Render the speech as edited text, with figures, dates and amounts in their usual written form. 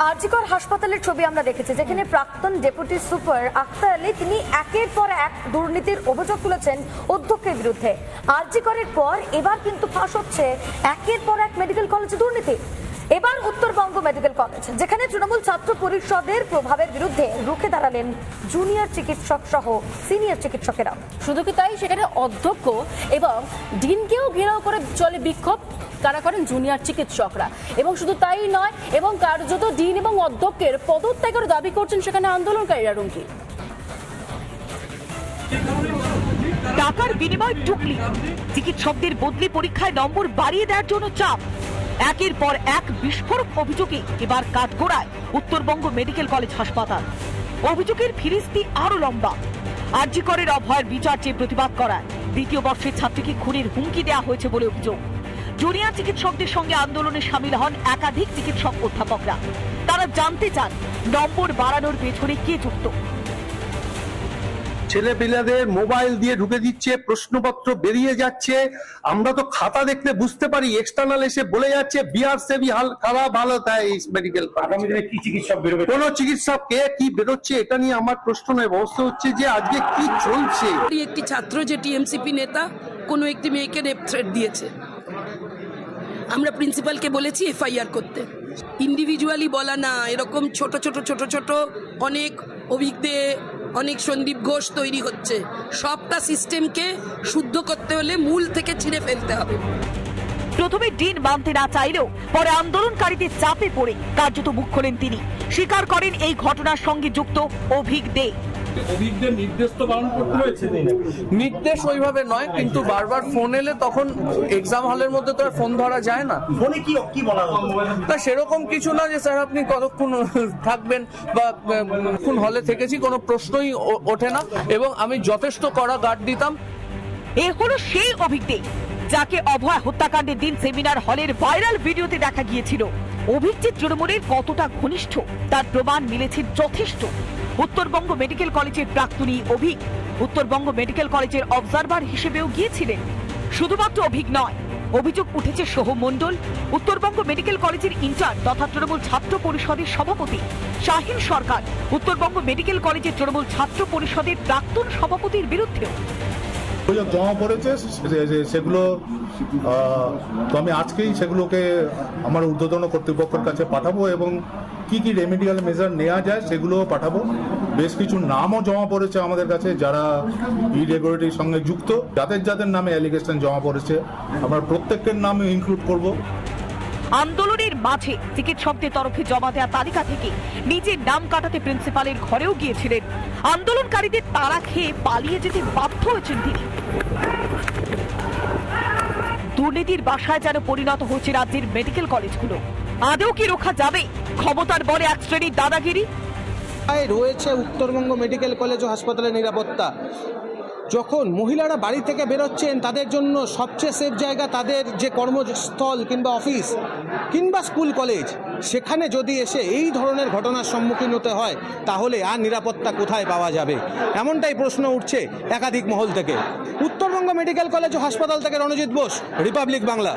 আরজিকর হাসপাতালের ছবি আমরা দেখেছি, যেখানে প্রাক্তন ডেপুটি সুপার আক্তার আলী তিনি একের পর এক দুর্নীতির অভিযোগ তুলেছেন অধ্যক্ষের বিরুদ্ধে। আরজিকরের পর এবার কিন্তু ফাঁস হচ্ছে একের পর এক মেডিকেল কলেজে দুর্নীতি। এবার উত্তরবঙ্গ মেডিকেল কলেজ, যেখানে তৃণমূল ছাত্র পরিষদের প্রভাবের বিরুদ্ধে রুখে দাঁড়ালেন জুনিয়র চিকিৎসক সহ সিনিয়র চিকিৎসকেরা। শুধু কি তাই, সেখানে অধ্যক্ষ এবং ডিনকেও ঘেরাও করে চলে বিক্ষোভ। কারা করেন? জুনিয়র চিকিৎসকরা। এবং শুধু তাই নয়, এবং কার্যত ডিন এবং অধ্যক্ষের পদত্যাগের দাবি করছেন সেখানে আন্দোলনকারীরা। রুমকি টাকার বিনিময় টুকলি, চিকিৎসকদের বদলি পরীক্ষায় নম্বর বাড়িয়ে দেওয়ার জন্য চাপ, একের পর এক বিস্ফোরক অভিযোগে এবার কাঠগড়ায় উত্তরবঙ্গ মেডিকেল কলেজ হাসপাতাল। অভিযোগের ফিরিস্তি আরো লম্বা। আরজিকরের অভয়ের বিচার চেয়ে প্রতিবাদ করায় দ্বিতীয় বর্ষের ছাত্রীকে খুনের হুমকি দেওয়া হয়েছে বলে অভিযোগ। জুনিয়র চিকিৎসকদের সঙ্গে আন্দোলনে সামিল হন একাধিক চিকিৎসক অধ্যাপকরা। তারা জানতে চান নম্বর বাড়ানোর পেছনে কে যুক্ত। ছেলে পিলাদের মোবাইল দিয়ে ঢুকে দিচ্ছে, প্রশ্নপত্র বেরিয়ে যাচ্ছে। আমরা তো খাতা দেখতে বুঝতে পারি, এক্সটার্নাল এসে বলে যাচ্ছে বিহার সে भी हाल खराब हालत है इस मेडिकल আগামী দিনে কি চিকিৎসক বেরোবে, কোন চিকিৎসক কে কি বেরোচ্ছে এটা নিয়ে আমার প্রশ্ন নয়। অবস্থা হচ্ছে যে আজকে কি চলছে। একটি ছাত্র যে টিএমসিপি নেতা কোনো একটি মেয়েকে রেপ থ্রেট দিয়েছে, আমরা প্রিন্সিপালকে বলেছি এফআইআর করতে। ইন্ডিভিজুয়ালি বলা না, এরকম ছোট ছোট ছোট ছোট অনেক অভিজ্ঞ, অনেক সন্দীপ ঘোষ তৈরি হচ্ছে। সবটা সিস্টেমকে শুদ্ধ করতে হলে মূল থেকে ছিঁড়ে ফেলতে হবে। প্রথমে ডিন মানতে না চাইলেও পরে আন্দোলনকারীদের চাপে পড়ে কার্যত মুখ খোলেন তিনি। স্বীকার করেন এই ঘটনার সঙ্গে যুক্ত অভিজ্ঞ। অভিজ্ঞদের নির্দেশ তো পালন করতে হয়েছে। নির্দেশ ওইভাবে নয়, কিন্তু বারবার ফোন এলে তখন এক্সাম হলের মধ্যে তো আর ফোন ধরা যায় না। ফোনে কি বলা হলো? তা সেরকম কিছু না যে স্যার আপনি কতক্ষণ থাকবেন বা কোন হলে থেকেছি, কোনো প্রশ্নই ওঠে না, এবং আমি যথেষ্ট কড়া গার্ড দিতাম। এ হলো সেই অভিজ্ঞ যাকে অভয় হত্যাকাণ্ডের দিন সেমিনার হলের ভাইরাল ভিডিওতে দেখা গিয়েছিল। অভিজ্ঞ তৃণমূলের কতটা ঘনিষ্ঠ তার প্রমাণ মিলেছে যথেষ্ট। উত্তরবঙ্গ মেডিকেল কলেজের প্রাক্তনী অভিক উত্তরবঙ্গ মেডিকেল কলেজের অবজারভার হিসেবেও গিয়েছিলেন। শুধুমাত্র অভিক নয়, অভিযোগ উঠেছে সোহম মণ্ডল, উত্তরবঙ্গ মেডিকেল কলেজের ইন্টার্ন তথা তৃণমূল ছাত্র পরিষদের সভাপতি, শাহিন সরকার, উত্তরবঙ্গ মেডিকেল কলেজের তৃণমূল ছাত্র পরিষদের প্রাক্তন সভাপতির বিরুদ্ধেও জমা পড়েছে। সেগুলো তো আমি আজকেই সেগুলোকে আমার ঊর্ধ্বতন কর্তৃপক্ষের কাছে পাঠাবো, এবং কি কি রেমিডিয়াল মেজার নেওয়া যায় সেগুলোও পাঠাবো। বেশ কিছু নামও জমা পড়েছে আমাদের কাছে যারা ইরেগুলারিটির সঙ্গে যুক্ত, যাদের যাদের নামে অ্যালিগেশন জমা পড়েছে আমরা প্রত্যেকের নামে ইনক্লুড করব। আন্দোলনের মাঝে চিকিৎসকদের তরফে জমা দেওয়া তালিকা থেকে নিজের নাম কাটাতে প্রিন্সিপালের ঘরেও গিয়েছিলেন। আন্দোলনকারীদের তাড়া খেয়ে পালিয়ে যেতে বাধ্য হয়েছেন তিনি। দুর্নীতির বাসায় যেন পরিণত হয়েছে রাজ্যের মেডিকেল কলেজগুলো। আদৌ কি রোখা যাবে ক্ষমতার বলে এক শ্রেণীর দাদাগিরি? রয়েছে উত্তরবঙ্গ মেডিকেল কলেজ ও হাসপাতালের নিরাপত্তা। যখন মহিলারা বাড়ি থেকে বেরোচ্ছেন, তাদের জন্য সবচেয়ে সেফ জায়গা তাদের যে কর্মস্থল কিংবা অফিস কিংবা স্কুল কলেজ, সেখানে যদি এসে এই ধরনের ঘটনার সম্মুখীন হতে হয় তাহলে আর নিরাপত্তা কোথায় পাওয়া যাবে? এমনটাই প্রশ্ন উঠছে একাধিক মহল থেকে। উত্তরবঙ্গ মেডিকেল কলেজ ও হাসপাতাল থেকে রণজিৎ বোস, রিপাবলিক বাংলা।